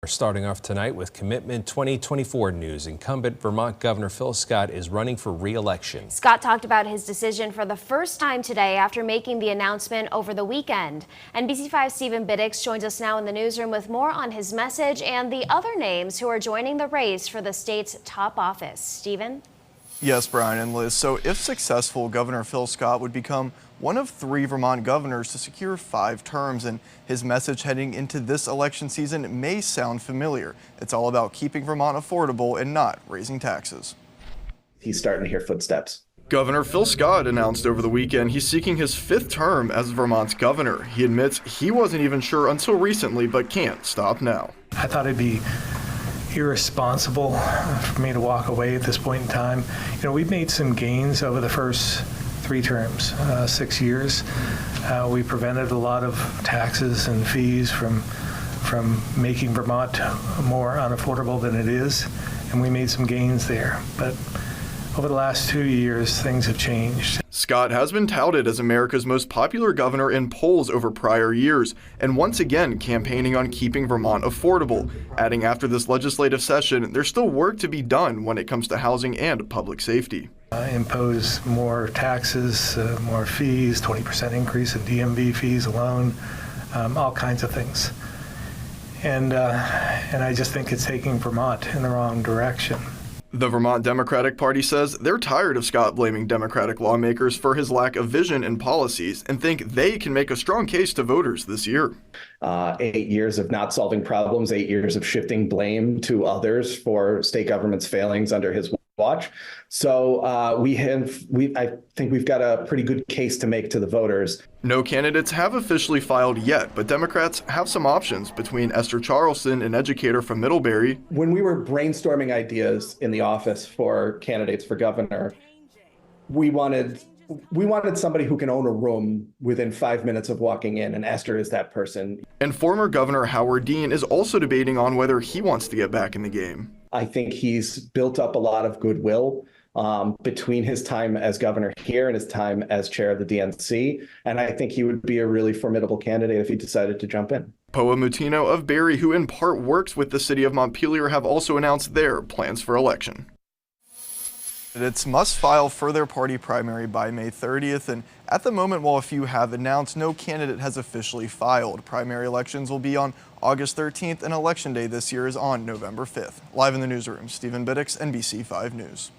We're starting off tonight with Commitment 2024 news. Incumbent Vermont Governor Phil Scott is running for re-election. Scott talked about his decision for the first time today after making the announcement over the weekend. NBC5's Stephen Biddix joins us now in the newsroom with more on his message and the other names who are joining the race for the state's top office. Stephen? Yes, Brian and Liz. So if successful, Governor Phil Scott would become one of 3 Vermont governors to secure 5 terms, and his message heading into this election season may sound familiar. It's all about keeping Vermont affordable and not raising taxes. He's starting to hear footsteps. Governor Phil Scott announced over the weekend he's seeking his 5th term as Vermont's governor. He admits he wasn't even sure until recently, but can't stop now. I thought it'd be irresponsible for me to walk away at this point in time. You know, we've made some gains over the first 3 terms, 6 years. We prevented a lot of taxes and fees from making Vermont more unaffordable than it is, and we made some gains there. But over the last 2 years, things have changed. Scott has been touted as America's most popular governor in polls over prior years, and once again campaigning on keeping Vermont affordable, adding after this legislative session, there's still work to be done when it comes to housing and public safety. Impose more taxes, more fees, 20% increase in DMV fees alone, all kinds of things. And I just think it's taking Vermont in the wrong direction. The Vermont Democratic Party says they're tired of Scott blaming Democratic lawmakers for his lack of vision and policies and think they can make a strong case to voters this year. 8 years of not solving problems, 8 years of shifting blame to others for state government's failings under his watch. So I think we've got a pretty good case to make to the voters. No candidates have officially filed yet, but Democrats have some options between Esther Charleston, an educator from Middlebury. When we were brainstorming ideas in the office for candidates for governor, we wanted somebody who can own a room within 5 minutes of walking in, and Esther is that person. And former Governor Howard Dean is also debating on whether he wants to get back in the game. I think he's built up a lot of goodwill between his time as governor here and his time as chair of the DNC, and I think he would be a really formidable candidate if he decided to jump in. Poa Mutino of Barrie, who in part works with the city of Montpelier, have also announced their plans for election. Candidates must file for their party primary by May 30th, and at the moment, while a few have announced, no candidate has officially filed. Primary elections will be on August 13th, and Election Day this year is on November 5th. Live in the newsroom, Stephen Biddix, NBC5 News.